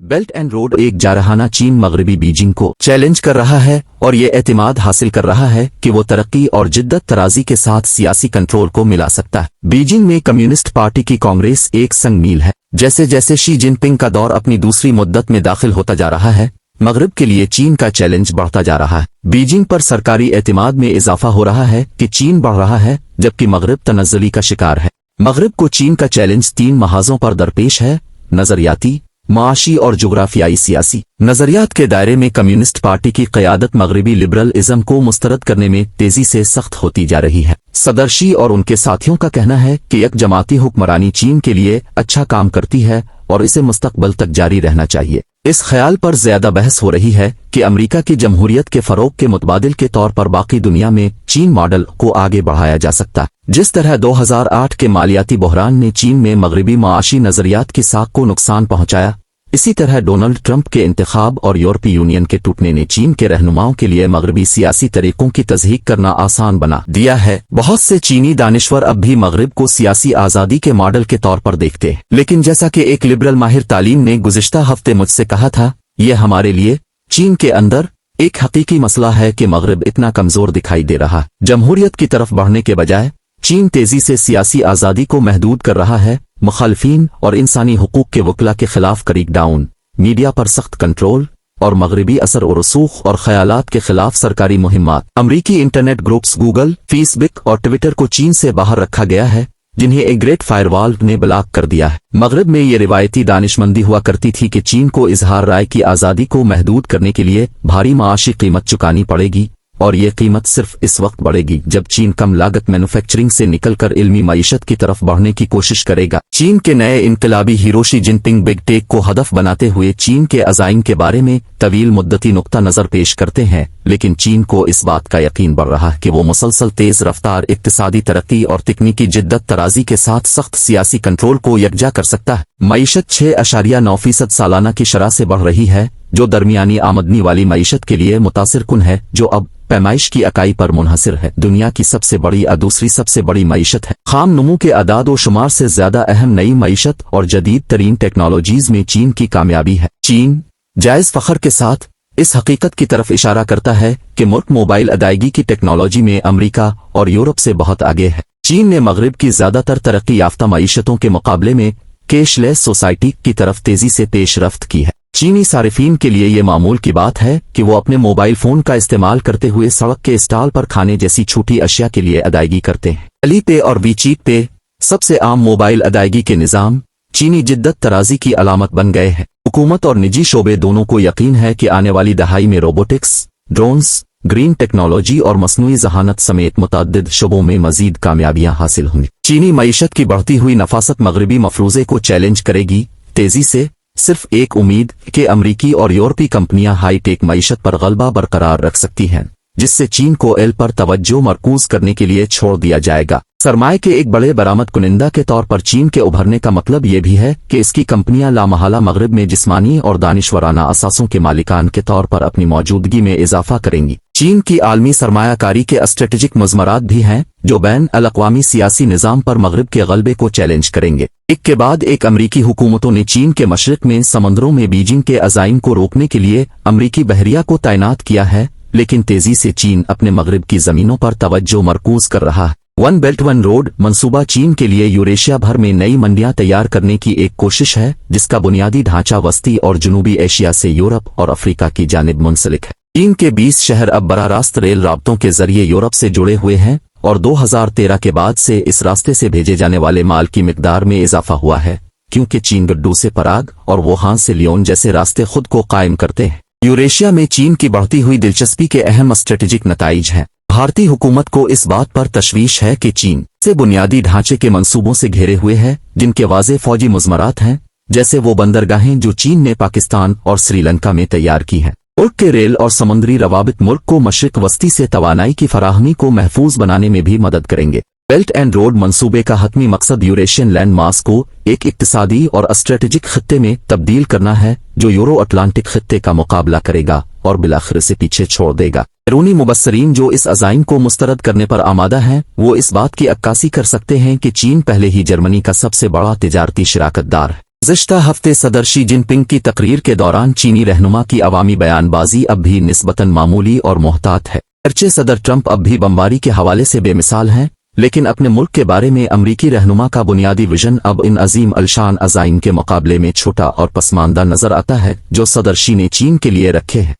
Belt and road एक जारहाना चीन मगरबी बीजिंग को चैलेंज कर रहा है और ये एतमाद हासिल कर रहा है कि वो तरक्की और जिद्दत तराजी के साथ सियासी कंट्रोल को मिला सकता है। बीजिंग में कम्युनिस्ट पार्टी की कांग्रेस एक संग मील है। जैसे जैसे शी जिनपिंग का दौर अपनी दूसरी मुद्दत में दाखिल होता जा रहा है, मगरब के लिए चीन का चैलेंज बढ़ता जा रहा है। बीजिंग पर सरकारी एतमाद में इजाफा हो रहा है कि चीन बढ़ रहा है, जबकि मगरब तनज़्ज़ुली का शिकार है। मगरब को चीन का चैलेंज 3 महाजों पर दरपेश है: नजरियाती, माशी और जुग्राफियाई सियासी। नजरियात के दायरे में कम्युनिस्ट पार्टी की क़यादत मगरबी लिबरलिज्म को मुस्तरद करने में तेजी से सख्त होती जा रही है। सदर शी और उनके साथियों का कहना है कि एक जमाती हुक्मरानी चीन के लिए अच्छा काम करती है और इसे मुस्तकबल तक जारी रहना चाहिए। इस ख्याल पर ज्यादा बहस हो रही है कि अमेरिका की जमहूरियत के फरोग के मुतबादिल के तौर पर बाकी दुनिया में चीन मॉडल को आगे बढ़ाया जा सकता है। जिस तरह 2008 के मालियाती बहरान ने चीन में मगरबी माशी नजरियात की साख को नुकसान पहुंचाया, इसी तरह डोनाल्ड ट्रंप के इंतखाब और यूरोपीय यूनियन के टूटने ने चीन के रहनुमाओं के लिए मगरबी सियासी तरीकों की तस्दीक करना आसान बना दिया है। बहुत से चीनी दानिश्वर अब भी मगरब को सियासी आज़ादी के मॉडल के तौर पर देखते हैं, लेकिन जैसा कि एक लिबरल माहिर तालीम ने गुज़िश्ता हफ्ते मुझसे कहा था, यह हमारे लिए चीन के अंदर एक हकीकी मसला है कि मगरब इतना कमजोर दिखाई दे रहा है। जमहूरियत की तरफ बढ़ने के बजाय चीन तेजी से सियासी आज़ादी को महदूद कर रहा है। मुखालफीन और इंसानी हुकूक के वकला के खिलाफ क्रिक डाउन, मीडिया पर सख्त कंट्रोल और मगरबी असर और रसूख और ख्यालात के खिलाफ सरकारी मुहिम्मात। अमरीकी इंटरनेट ग्रुप्स गूगल, फेसबुक और ट्विटर को चीन से बाहर रखा गया है, जिन्हें एक ग्रेट फायरवॉल ने ब्लॉक कर दिया है। मगरब में ये रिवायती दानिशमंदी हुआ करती थी कि चीन को इजहार राय की आज़ादी को महदूद करने के लिए भारी माशी कीमत चुकानी पड़ेगी, और ये कीमत सिर्फ इस वक्त बढ़ेगी जब चीन कम लागत मैन्युफैक्चरिंग से निकलकर इल्मी मईशत की तरफ बढ़ने की कोशिश करेगा। चीन के नए इनकलाबी hero Xi Jinping big tech को हदफ बनाते हुए चीन के अज़ाइम के बारे में तवील मुद्दती नुक्ता नजर पेश करते हैं, लेकिन चीन को इस बात का यकीन बढ़ रहा है कि वो मुसलसल तेज रफ्तार इक्तिसादी तरक्की और तकनीकी जिद्दत तराजी के साथ सख्त सियासी कंट्रोल को यकजा कर सकता है। मईशत 6.9% सालाना की शरह से बढ़ रही है, जो दरमियानी आमदनी वाली मईशत के लिए मुतासिर कुन है, जो अब पैमाइश की इकाई पर मुनहसिर है। दुनिया की सबसे बड़ी और दूसरी सबसे बड़ी मईशत है। खाम नमू के अदाद व शुमार से ज्यादा अहम नई मईशत और जदीद तरीन टेक्नोलॉजीज में चीन की कामयाबी है। चीन जायज फखर के साथ इस हकीकत की तरफ इशारा करता है कि मुल्क मोबाइल अदायगी की टेक्नोलॉजी में अमरीका और यूरोप से बहुत आगे है। चीन ने मगरब की ज्यादातर तरक्की याफ्ता मईशतों के मुकाबले में कैशलेस सोसाइटी की तरफ तेजी से पेशरफ्त की है। चीनी सारिफीन के लिए ये मामूल की बात है कि वो अपने मोबाइल फोन का इस्तेमाल करते हुए सड़क के स्टॉल पर खाने जैसी छोटी अशिया के लिए अदायगी करते हैं। अली पे और वीचीट पे सबसे आम मोबाइल अदायगी के निज़ाम चीनी जिद्दत तराजी की अलामत बन गए हैं। हुकूमत और निजी शोबे दोनों को यकीन है कि आने वाली दहाई में रोबोटिक्स, ड्रोन्स, ग्रीन टेक्नोलॉजी और मसनूई जहानत समेत मुतअद्दिद शोबों में मजीद कामयाबियां हासिल होंगी। चीनी मईशत की बढ़ती हुई नफासत मगरबी मफरूजे को चैलेंज करेगी तेजी से। सिर्फ एक उम्मीद कि अमरीकी और यूरोपीय कंपनियां हाई टेक मईशत पर गलबा बरकरार रख सकती हैं, जिससे चीन को एल पर तवज्जो मरकूज करने के लिए छोड़ दिया जाएगा। सरमाए के एक बड़े बरामद कुनिंदा के तौर पर चीन के उभरने का मतलब ये भी है कि इसकी कंपनियां लामहला मगरब में जिस्मानी और दानिशवराना असासों के मालिकान के तौर पर अपनी मौजूदगी में इजाफा करेंगी। चीन की आलमी सरमायाकारी के स्ट्रेटेजिक मज़मरात भी हैं, जो बैन अल-अक़वामी सियासी निज़ाम पर मगरब के गलबे को चैलेंज करेंगे। एक के बाद एक अमरीकी हुकूमतों ने चीन के मशरिक में समंदरों में बीजिंग के अज़ाइम को रोकने के लिए अमरीकी बहरिया को तैनात किया है, लेकिन तेजी से चीन अपने मगरब की जमीनों पर तवज्जो मरकूज कर रहा है। वन बेल्ट वन रोड मंसूबा चीन के लिए यूरेशिया भर में नई मंडियां तैयार करने की एक कोशिश है, जिसका बुनियादी ढांचा वस्ती और जनूबी एशिया से यूरोप और अफ्रीका की जानिब मुंसलिक है। चीन के 20 शहर अब बराह रास्त रेल राब्तों के जरिए यूरोप से जुड़े हुए हैं, और 2013 के बाद से इस रास्ते से भेजे जाने वाले माल की मिकदार में इजाफा हुआ है, क्योंकि चीन गड्डू से पराग और वुहान से लियोन जैसे रास्ते खुद को कायम करते हैं। यूरेशिया में चीन की बढ़ती हुई दिलचस्पी के अहम स्ट्रेटेजिक नताइज हैं। भारतीय हुकूमत को इस बात पर तशवीश है कि चीन से बुनियादी ढांचे के मंसूबों से घिरे हुए है, जिनके वाज़े फौजी मुज़मरात हैं, जैसे वो बंदरगाहें जो चीन ने पाकिस्तान और श्रीलंका में तैयार की हैं। मुल्क के रेल और समुद्री रवाबित मुल्क को मशरिक वस्ती से तवानाई की फराहमी को महफूज बनाने में भी मदद करेंगे। बेल्ट एंड रोड मंसूबे का हतमी मकसद यूरेशियन लैंड मास को एक इक्तिसादी और स्ट्रेटेजिक खत्ते में तब्दील करना है, जो यूरो अटलांटिक खत्ते का मुकाबला करेगा और बिलाखिर से पीछे छोड़ देगा। बैरूनी मुबस्सरीन जो इस अज़ाइम को मुस्तरद करने पर आमादा हैं, वो इस बात की अक्कासी कर सकते हैं कि चीन पहले ही जर्मनी का सबसे बड़ा तिजारती शराकतदार है। गुज़िश्ता हफ्ते सदर शी जिनपिंग की तकरीर के दौरान चीनी रहनुमा की अवामी बयानबाजी अब भी निस्बतन मामूली और मोहतात है। अगरचे सदर ट्रंप अब भी बमबारी के हवाले से बेमिसाल हैं, लेकिन अपने मुल्क के बारे में अमरीकी रहनुमा का बुनियादी विजन अब इन अजीम अलशान अज़ाइम के मुकाबले में छोटा और पसमानदा नजर आता है जो सदर शी ने चीन के लिए रखे हैं।